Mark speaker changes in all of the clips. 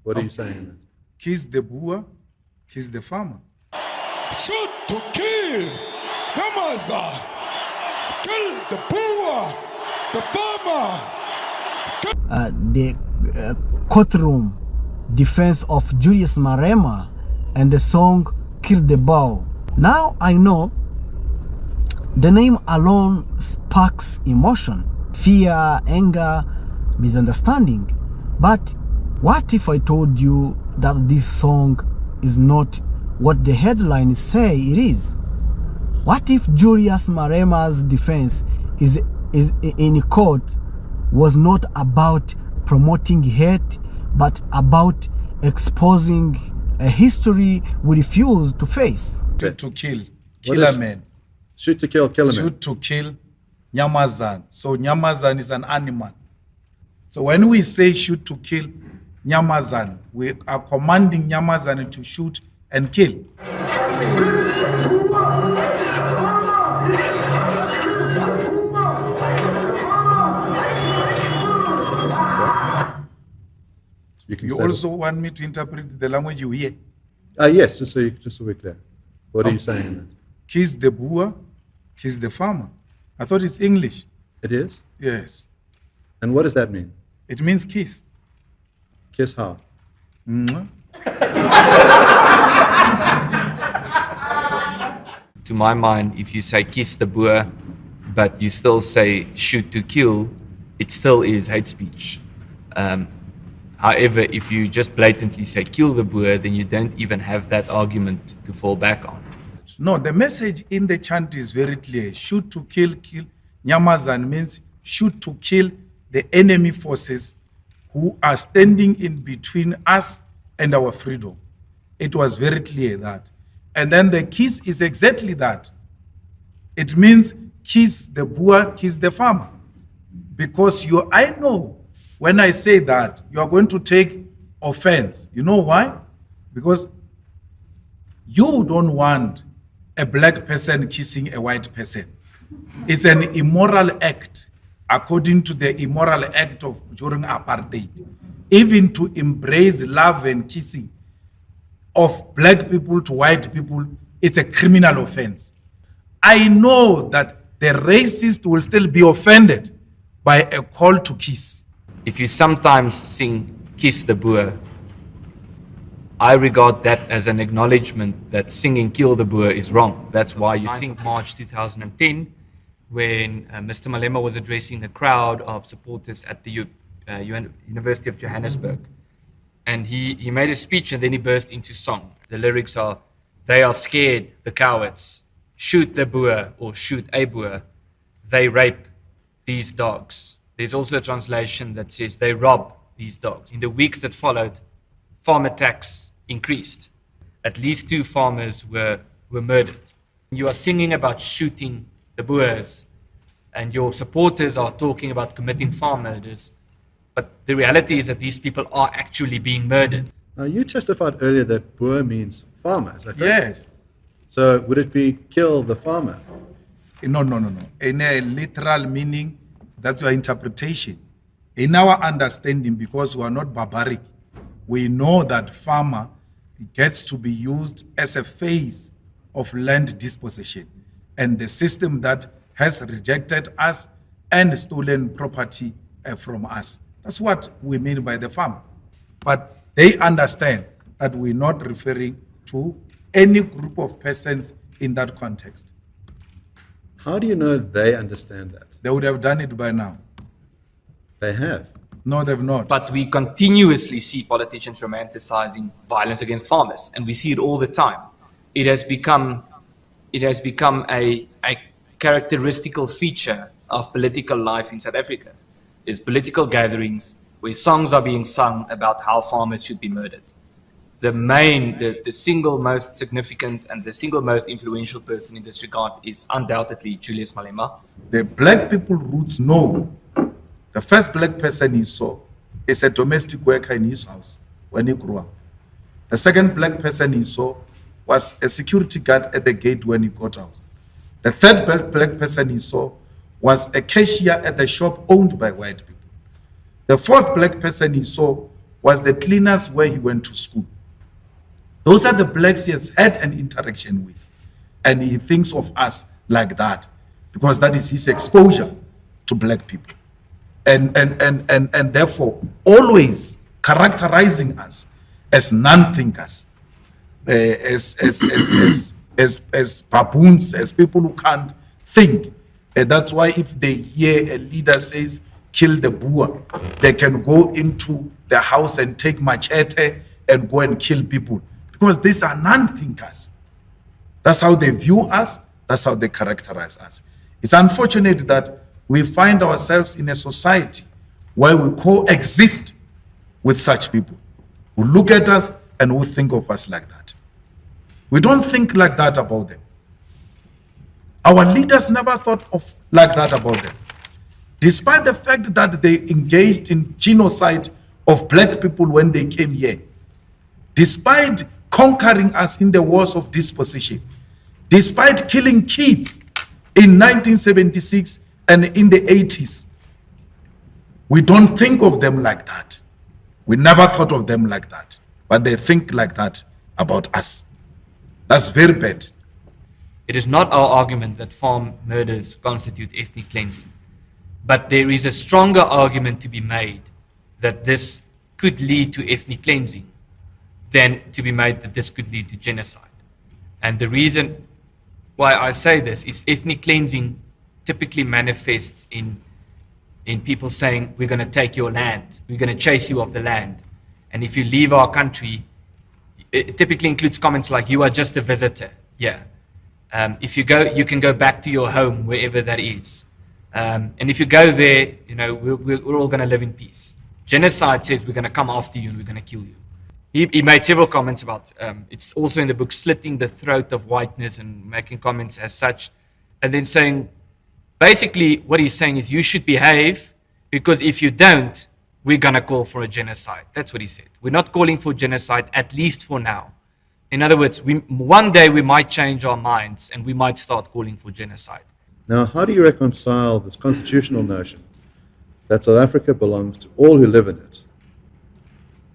Speaker 1: What are you saying in that?
Speaker 2: Kiss the Boer, kiss the farmer.
Speaker 3: Shoot to kill. Yamaza. Kill the Boer, the farmer.
Speaker 4: The courtroom defense of Julius MALEMA and the song Kill the Boer. Now I know the name alone sparks emotion, fear, anger, misunderstanding. But what if I told you that this song is not what the headlines say it is? What if Julius MALEMA's defense is in court was not about promoting hate, but about exposing a history we refuse to face?
Speaker 2: Shoot to kill, kill a man.
Speaker 1: Shoot to kill, kill a man.
Speaker 2: Shoot to kill, nyamazan. So nyamazan is an animal. So when we say shoot to kill nyamazan, we are commanding nyamazan to shoot and kill. You also want me to interpret the language you hear?
Speaker 1: Yes, just so we're clear. What are you saying in that?
Speaker 2: Kiss the Boer, kiss the farmer. I thought it's English.
Speaker 1: It is?
Speaker 2: Yes.
Speaker 1: And what does that mean?
Speaker 2: It means kiss.
Speaker 1: Kiss how?
Speaker 5: To my mind, if you say kiss the Boer, but you still say shoot to kill, it still is hate speech. However, if you just blatantly say kill the Boer, then you don't even have that argument to fall back on.
Speaker 2: No, the message in the chant is very clear. Shoot to kill, kill. Nyamazan means shoot to kill the enemy forces who are standing in between us and our freedom. It was very clear that. And then the kiss is exactly that. It means kiss the Boer, kiss the farmer. Because I know when I say that, you are going to take offense. You know why? Because you don't want a black person kissing a white person. It's an immoral act, according to the immoral act of during apartheid. Even to embrace love and kissing of black people to white people, it's a criminal offense. I know that the racist will still be offended by a call to kiss.
Speaker 5: If you sometimes sing Kiss the Boer, I regard that as an acknowledgement that singing Kill the Boer is wrong. That's why you sing March 2010, when Mr. Malema was addressing the crowd of supporters at the University of Johannesburg. And he made a speech and then he burst into song. The lyrics are, "They are scared, the cowards. Shoot the Boer or shoot a Boer. They rape these dogs." There's also a translation that says, "They rob these dogs." In the weeks that followed, farm attacks increased. At least 2 farmers were murdered. You are singing about shooting the Boers, and your supporters are talking about committing farm murders. But the reality is that these people are actually being murdered.
Speaker 1: Now, you testified earlier that Boer means farmer, is that correct?
Speaker 2: Yes.
Speaker 1: So would it be kill the farmer?
Speaker 2: No. In a literal meaning, that's your interpretation. In our understanding, because we are not barbaric, we know that farmer gets to be used as a phase of land dispossession and the system that has rejected us and stolen property from us. That's what we mean by the farmer. But they understand that we're not referring to any group of persons in that context.
Speaker 1: How do you know they understand that?
Speaker 2: They would have done it by now.
Speaker 1: They have.
Speaker 2: No, they've not.
Speaker 6: But we continuously see politicians romanticizing violence against farmers, and we see it all the time. It has become a characteristical feature of political life in South Africa. There's political gatherings where songs are being sung about how farmers should be murdered. The single most significant and the single most influential person in this regard is undoubtedly Julius Malema.
Speaker 2: The black people roots know. The first black person he saw is a domestic worker in his house when he grew up. The second black person he saw was a security guard at the gate when he got out. The third black person he saw was a cashier at the shop owned by white people. The fourth black person he saw was the cleaners where he went to school. Those are the blacks he has had an interaction with. And he thinks of us like that because that is his exposure to black people. And therefore, always characterizing us as non-thinkers, as baboons, as people who can't think. And that's why if they hear a leader says, kill the Boer, they can go into the house and take machete and go and kill people. Because these are non-thinkers. That's how they view us. That's how they characterize us. It's unfortunate that we find ourselves in a society where we coexist with such people who look at us and who think of us like that. We don't think like that about them. Our leaders never thought of like that about them. Despite the fact that they engaged in genocide of black people when they came here, despite conquering us in the wars of dispossession, despite killing kids in 1976 and in the 80s, we don't think of them like that. We never thought of them like that, but they think like that about us. That's very bad.
Speaker 5: It is not our argument that farm murders constitute ethnic cleansing, but there is a stronger argument to be made that this could lead to ethnic cleansing than to be made that this could lead to genocide. And the reason why I say this is ethnic cleansing typically manifests in people saying, we're going to take your land, we're going to chase you off the land. And if you leave our country, it typically includes comments like, you are just a visitor. Yeah. If you go, you can go back to your home, wherever that is. And if you go there, you know, we're all going to live in peace. Genocide says we're going to come after you and we're going to kill you. He made several comments about, it's also in the book, slitting the throat of whiteness and making comments as such. And then saying, basically what he's saying is you should behave because if you don't, we're going to call for a genocide. That's what he said. We're not calling for genocide, at least for now. In other words, one day we might change our minds and we might start calling for genocide.
Speaker 1: Now, how do you reconcile this constitutional notion that South Africa belongs to all who live in it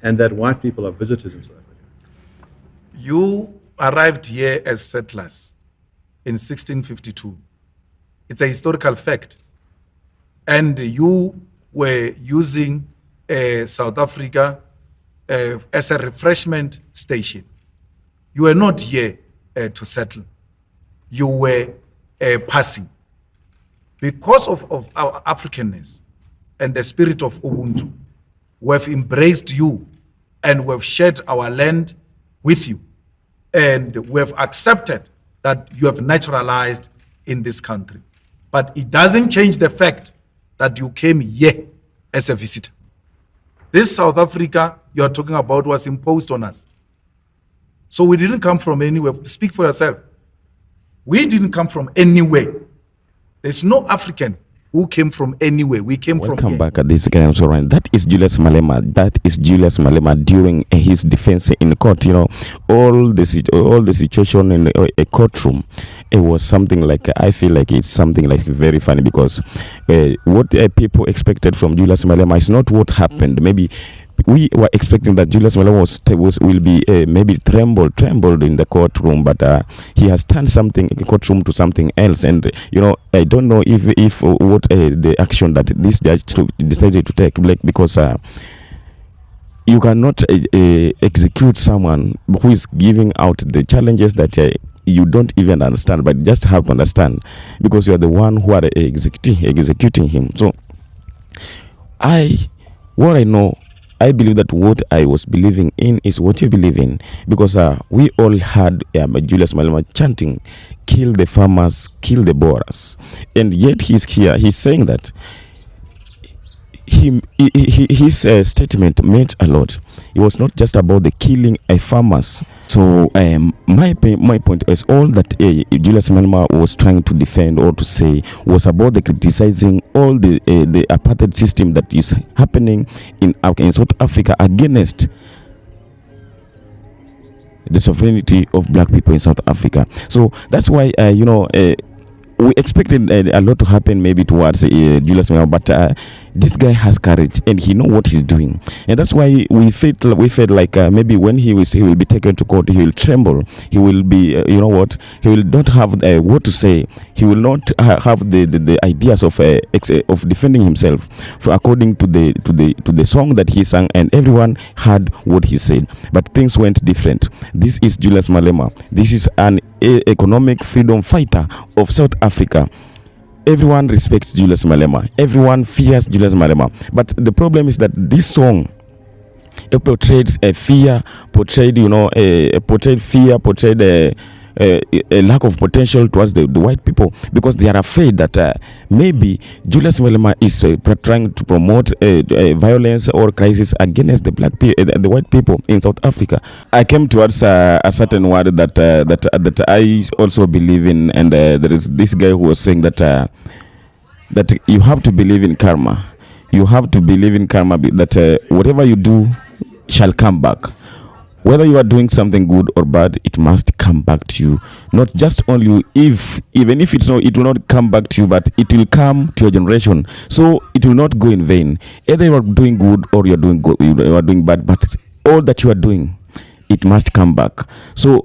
Speaker 1: and that white people are visitors in South Africa?
Speaker 2: You arrived here as settlers in 1652. It's a historical fact. And you were using South Africa as a refreshment station. You were not here to settle. You were passing. Because of our Africanness and the spirit of Ubuntu, we have embraced you and we have shared our land with you. And we have accepted that you have naturalized in this country. But it doesn't change the fact that you came here as a visitor. This South Africa you are talking about was imposed on us. So we didn't come from anywhere. Speak for yourself. We didn't come from anywhere. There's no African who came from anywhere. We came from here.
Speaker 7: Welcome back at this again. So right, that is Julius Malema. That is Julius Malema during his defense in court. You know, all the situation in a courtroom, it was something like, I feel like it's something like very funny because what people expected from Julius Malema is not what happened. Maybe we were expecting that Julius Malema will be maybe trembled in the courtroom, but he has turned something courtroom to something else. And you know, I don't know if what the action that this judge decided to take, because you cannot execute someone who is giving out the challenges that you don't even understand, but just have to understand because you are the one who are executing him. So what I know, I believe that what I was believing in is what you believe in, because we all had Julius Malema chanting, kill the farmers, kill the Boers, and yet he's here, he's saying that his statement meant a lot. It was not just about the killing farmers. So my point is all that Julius Malema was trying to defend or to say was about the criticizing all the apartheid system that is happening in South Africa against the sovereignty of black people in South Africa. So that's why we expected a lot to happen maybe towards Julius Malema, but This guy has courage and he know what he's doing, and that's why we felt like maybe when he will be taken to court, he will tremble. He will be he will not have what to say. He will not have the ideas of defending himself, according to the song that he sang, and everyone heard what he said. But things went different. This is Julius Malema. This is an economic freedom fighter of South Africa. Everyone respects Julius Malema. Everyone fears Julius Malema. But the problem is that this song, it portrayed fear, portrayed a lack of potential towards the white people, because they are afraid that maybe Julius Malema is trying to promote violence or crisis against the the white people in South Africa. I came towards a certain word that I also believe in, and there is this guy who was saying that you have to believe in karma. You have to believe in karma, that whatever you do shall come back. Whether you are doing something good or bad, it must come back to you. Not just only you, even if it will not come back to you, but it will come to your generation. So it will not go in vain. Either you are doing good or you are doing good, you are doing bad, but all that you are doing, it must come back. So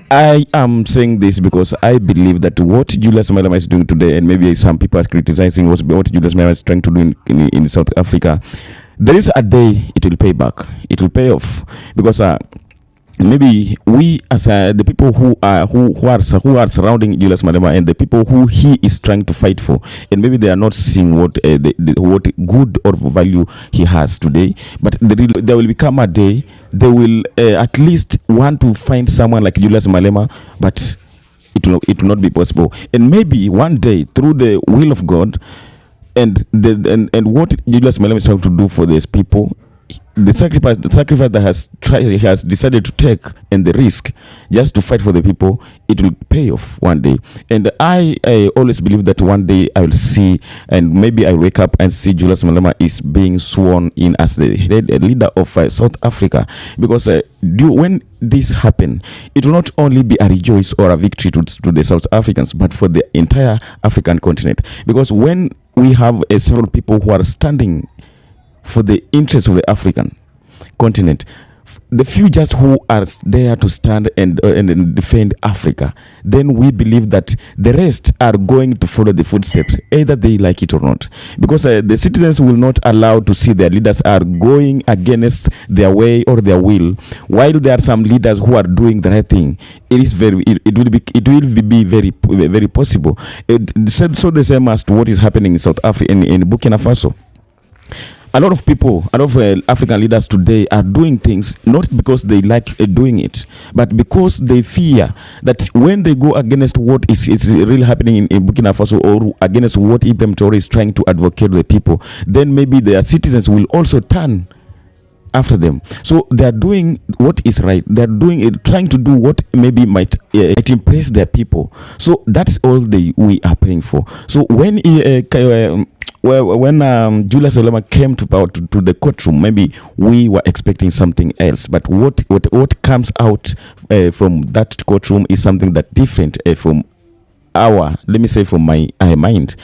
Speaker 7: I am saying this because I believe that what Julius Malema is doing today, and maybe some people are criticizing what Julius Malema is trying to do in South Africa, there is a day it will pay back. It will pay off, because maybe we, as the people who are surrounding Julius Malema and the people who he is trying to fight for, and maybe they are not seeing what good or value he has today. But there will become a day they will at least want to find someone like Julius Malema, but it will not be possible. And maybe one day, through the will of God, and what Julius Malema is trying to do for these people, the sacrifice that he has decided to take, and the risk just to fight for the people, it will pay off one day. And I always believe that one day I will see, and maybe I wake up and see Julius Malema is being sworn in as the leader of South Africa, because when this happen, it will not only be a rejoice or a victory to the South Africans, but for the entire African continent. Because when we have several people who are standing for the interests of the African continent, the few just who are there to stand and defend Africa, then we believe that the rest are going to follow the footsteps, either they like it or not, because the citizens will not allow to see their leaders are going against their way or their will, while there are some leaders who are doing the right thing. It will be very possible. So the same as to what is happening in South Africa, in Burkina Faso. A lot of people, African leaders today are doing things not because they like doing it, but because they fear that when they go against what is really happening in Burkina Faso, or against what Ibrahim Traore is trying to advocate the people, then maybe their citizens will also turn after them. So they are doing what is right. They are trying to do what maybe might impress their people. So that's all we are praying for. So when Julius Malema came to the courtroom, maybe we were expecting something else. But what comes out from that courtroom is something that different from from my mind.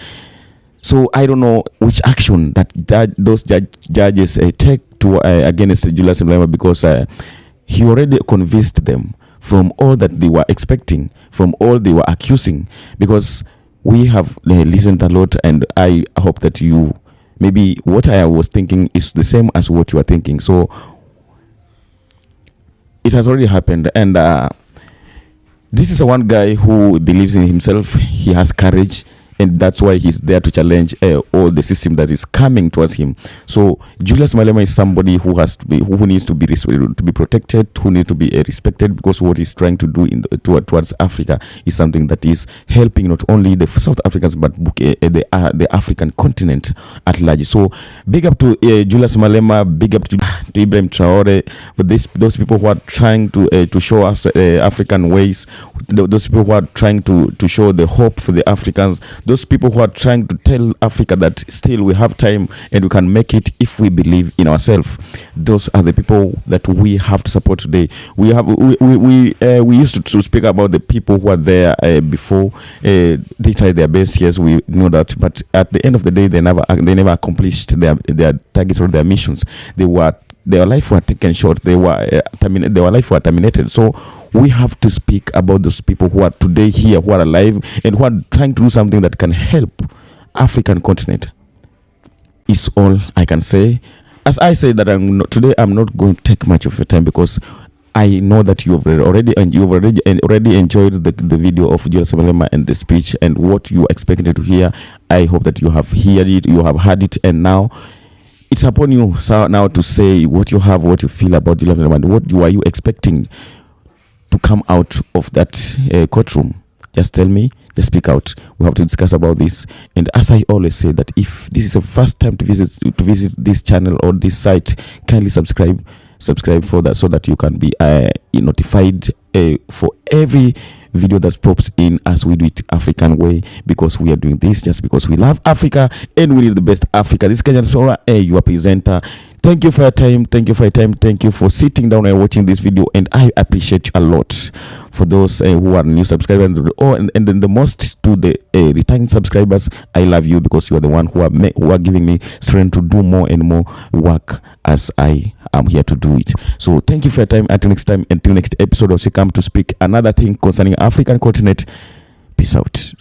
Speaker 7: So I don't know which action that those judges take to against Julius Malema, because he already convinced them from all that they were expecting, from all they were accusing, because we have listened a lot, and I hope that maybe what I was thinking is the same as what you are thinking. So it has already happened, and this is one guy who believes in himself. He has courage, and that's why he's there to challenge all the system that is coming towards him. So Julius Malema is somebody who needs to be protected, who needs to be respected, because what he's trying to do towards Africa is something that is helping not only the South Africans, but the African continent at large. So big up to Julius Malema, big up to Ibrahim Traore, for those people who are trying to show us African ways, those people who are trying to show the hope for the Africans, those people who are trying to tell Africa that still we have time and we can make it if we believe in ourselves. Those are the people that we have to support today. We used to speak about the people who are there before. They tried their best, yes, we know that, but at the end of the day, they never accomplished their targets or their missions. Their life were taken short. Their life were terminated. So we have to speak about those people who are today here, who are alive, and who are trying to do something that can help African continent. Is all I can say. As I say that I'm not going to take much of your time, because I know that you've already enjoyed the video of Julius Malema and the speech and what you expected to hear. I hope that you have heard it, and now it's upon you, sir, now to say what you feel about Julius Malema, and what are you expecting to come out of that courtroom. Just tell me, just speak out. We have to discuss about this. And as I always say, that if this is the first time to visit this channel or this site, kindly subscribe for that, so that you can be notified for every video that pops in as we do it African way, because we are doing this just because we love Africa and we need the best Africa. This is Kenyan Sora, your presenter. Thank you for your time. Thank you for sitting down and watching this video, and I appreciate you a lot. For those who are new subscribers, and then the most to the returning subscribers, I love you, because you are the one who are giving me strength to do more and more work as I am here to do it. So thank you for your time. Until next time, until next episode, also come to speak another thing concerning African continent. Peace out.